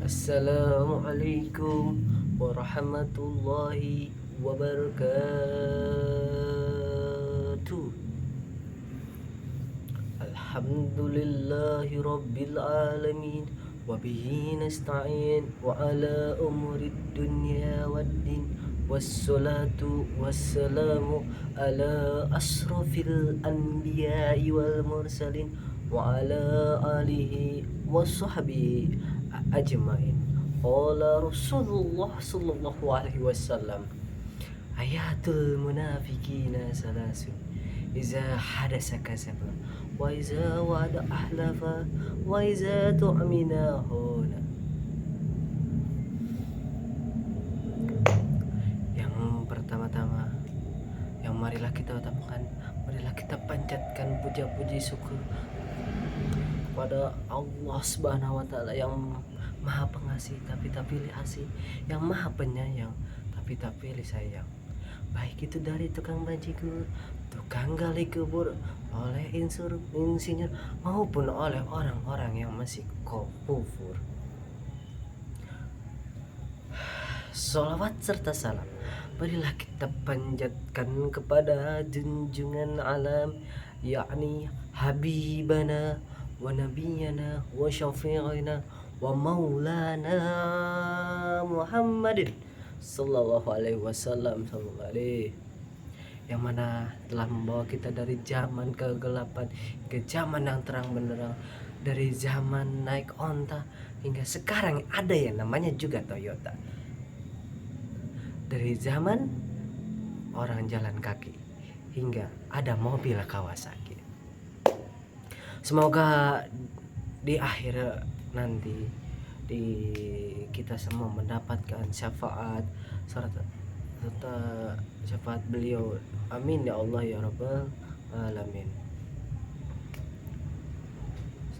Assalamualaikum warahmatullahi wabarakatuh. Alhamdulillahi rabbil alamin wa bihi nasta'in wa ala umurid dunya waddin wassalatu wassalamu ala asrafil anbiya'i wal mursalin wa ala alihi wa sahbihi ajmain. Qala Rasulullah sallallahu alaihi wasallam, ayatul munafiqina salasun, iza hadasa kasaba, wa iza wa'ada ahlafa, wa iza tu'mina huna. Yang pertama-tama, yang marilah kita utamakan, marilah kita panjatkan puja-puji syukur kepada Allah Subhanahu wa taala yang Maha Pengasih tapi tak pilih asih, yang Maha Penyayang tapi tak pilih sayang. Baik itu dari tukang bajigur, tukang gali kubur, oleh insinyur maupun oleh orang-orang yang masih kufur. Salawat serta salam marilah kita panjatkan kepada junjungan alam, yakni Habibana wa nabiyana wa syafi'ina wa maulana Muhammadin sallallahu alaihi wasallam, yang mana telah membawa kita dari zaman kegelapan ke zaman yang terang benderang, dari zaman naik onta hingga sekarang ada yang namanya juga Toyota, dari zaman orang jalan kaki hingga ada mobil Kawasaki. Semoga di akhir nanti kita semua mendapatkan syafaat serta syafaat beliau. Amin ya Allah ya Rabbal alamin.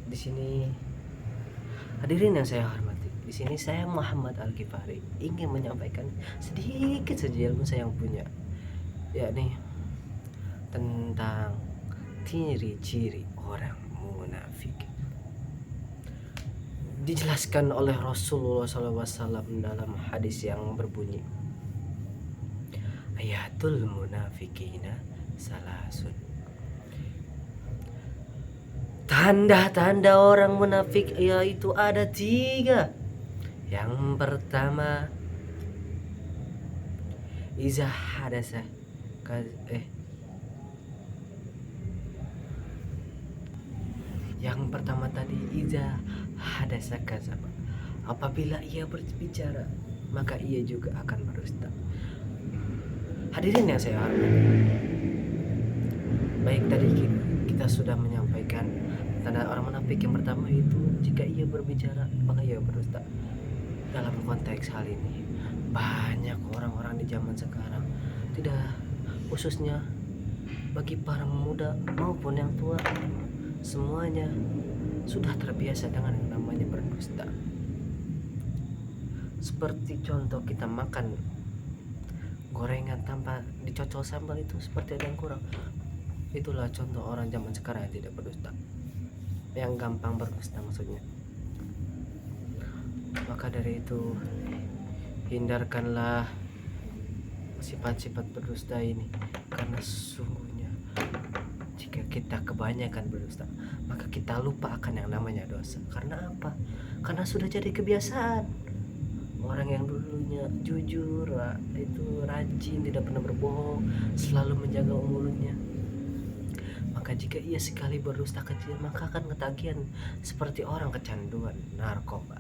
Di sini hadirin yang saya hormati, di sini saya Muhammad Al-Ghifari ingin menyampaikan sedikit saja ilmu saya yang punya, yakni tentang ciri-ciri orang munafik. Dijelaskan oleh Rasulullah SAW dalam hadis yang berbunyi, ayatul munafikina salasun, tanda-tanda orang munafik yaitu ada 3. Yang pertama, iza hadasa yang pertama tadi, iza hadasa kazaba, apabila ia berbicara maka ia juga akan berdusta. Hadirin yang saya hormati, baik tadi kita sudah menyampaikan tanda orang munafik yang pertama itu jika ia berbicara maka ia berdusta. Dalam konteks hal ini, banyak orang-orang di zaman sekarang, tidak khususnya bagi para muda maupun yang tua, semuanya sudah terbiasa dengan yang namanya berdusta. Seperti contoh kita makan gorengan tanpa dicocol sambal, itu seperti ada yang kurang. Itulah contoh orang zaman sekarang yang tidak berdusta, yang gampang berdusta maksudnya. Maka dari itu, hindarkanlah sifat-sifat berdusta ini, karena sesungguhnya jika kita kebanyakan berdusta maka kita lupa akan yang namanya dosa. Karena apa? Karena sudah jadi kebiasaan. Orang yang dulunya jujur, itu rajin, tidak pernah berbohong, selalu menjaga mulutnya, maka jika ia sekali berdusta kecil maka akan ketagihan seperti orang kecanduan narkoba.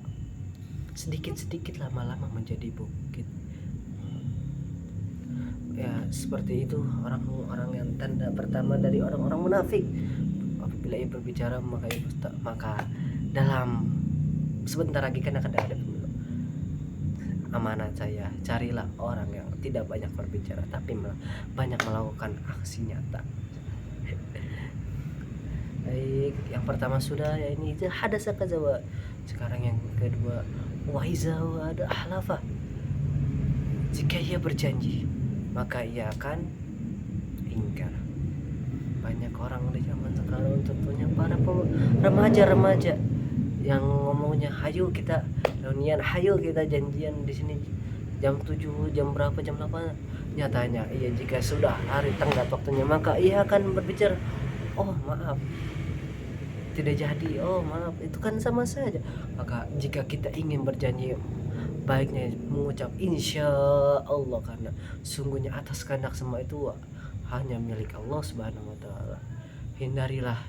Sedikit-sedikit lama-lama menjadi bukit. Ya seperti itu orang-orang yang tanda pertama dari orang-orang munafik. Apabila ia berbicara maka ia dusta, maka dalam sebentar lagi kan akan ada pemilu. Amanat saya, carilah orang yang tidak banyak berbicara tapi banyak melakukan aksi nyata. Baik, yang pertama sudah, ya ini hadasa kazaba. Sekarang yang kedua, wa iza wa'ada ahlafa, jika ia berjanji maka ia akan ingkar. Banyak orang di zaman sekarang, contohnya para remaja-remaja yang ngomongnya hayu kita reunian, hayu kita janjian di sini jam 7, jam berapa, jam 8. Nyatanya iya, jika sudah hari tenggat waktunya maka ia akan berbicara, oh maaf tidak jadi, oh maaf, itu kan sama saja. Maka jika kita ingin berjanji, baiknya mengucap insya Allah, karena sungguhnya atas kehendak semua itu hanya milik Allah Subhanahu wa taala. Hindarilah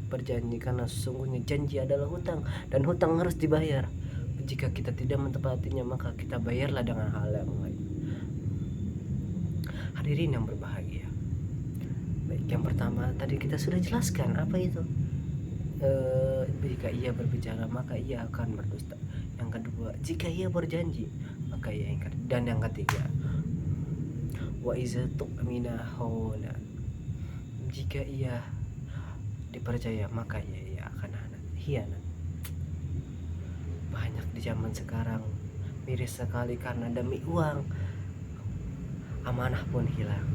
berjanji, karena sesungguhnya janji adalah hutang, dan hutang harus dibayar. Jika kita tidak menepatinya maka kita bayarlah dengan hal yang lain. Hadirin yang berbahagia, baik, yang pertama tadi kita sudah jelaskan apa itu. Jika ia berbicara maka ia akan berdusta. Yang kedua, jika ia berjanji maka ia ingkar. Dan yang ketiga, wa iza tu'mina khona, jika ia dipercaya maka ia akan hianat. Banyak di zaman sekarang miris sekali, karena demi uang amanah pun hilang,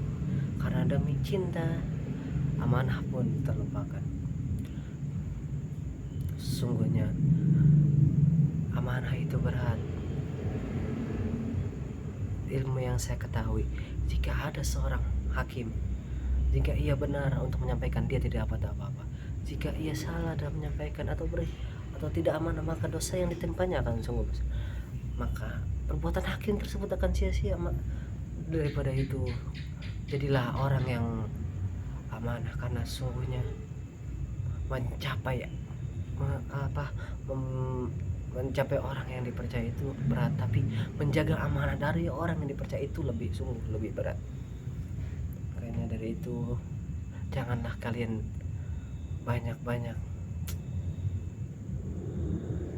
karena demi cinta amanah pun terlupakan. Sungguhnya amanah itu berat. Ilmu yang saya ketahui, jika ada seorang hakim, jika ia benar untuk menyampaikan, dia tidak dapat apa-apa. Jika ia salah dalam menyampaikan atau tidak amanah, maka dosa yang ditempanya akan sungguh besar. Maka perbuatan hakim tersebut akan sia-sia. Daripada itu, jadilah orang yang amanah, karena sungguhnya mencapai mencapai orang yang dipercaya itu berat, tapi menjaga amanah dari orang yang dipercaya itu sungguh lebih berat. Karena dari itu, janganlah kalian banyak-banyak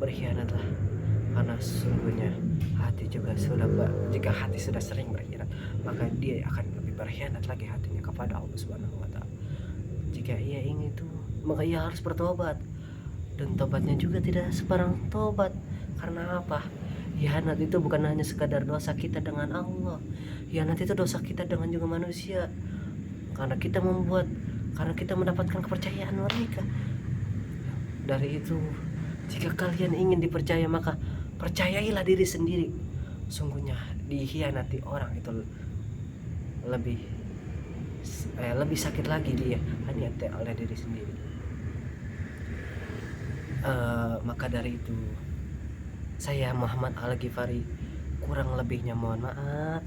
berkhianatlah, karena sesungguhnya hati juga sudah jika hati sudah sering berkhianat, maka dia akan lebih berkhianat lagi hatinya kepada Allah Subhanahu wa taala. Jika ia ingin itu, maka ia harus bertobat, dan tobatnya juga tidak sebarang tobat. Karena apa? Khianat itu bukan hanya sekadar dosa kita dengan Allah, khianat itu dosa kita dengan juga manusia, karena kita mendapatkan kepercayaan mereka. Dari itu, jika kalian ingin dipercaya maka percayailah diri sendiri. Sungguhnya dikhianati orang itu lebih sakit lagi dia hanya oleh diri sendiri. Maka dari itu, saya Muhammad Al-Ghifari, kurang lebihnya mohon maaf.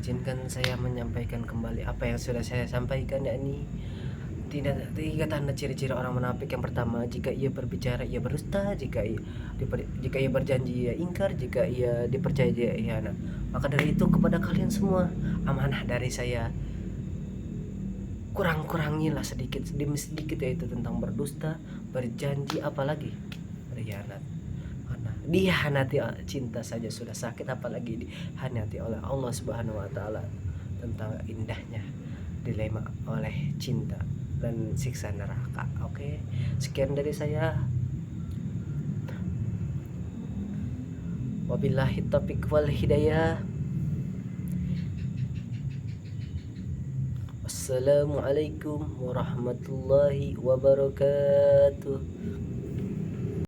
Izinkan saya menyampaikan kembali apa yang sudah saya sampaikan, yakni tiga tanda ciri-ciri orang munafik. Yang pertama, jika ia berbicara ia berdusta, jika ia berjanji ia ingkar, jika ia dipercaya ia khianat. Maka dari itu, kepada kalian semua, amanah dari saya, kurang-kurangilah sedikit demi sedikit, yaitu tentang berdusta, berjanji, apalagi berkhianat. Karena dihianati cinta saja sudah sakit, apalagi dihianati oleh Allah Subhanahu wa taala. Tentang indahnya dilema oleh cinta dan siksa neraka. Oke, sekian dari saya. Wabillahi taufiq wal hidayah. Assalamualaikum warahmatullahi wabarakatuh.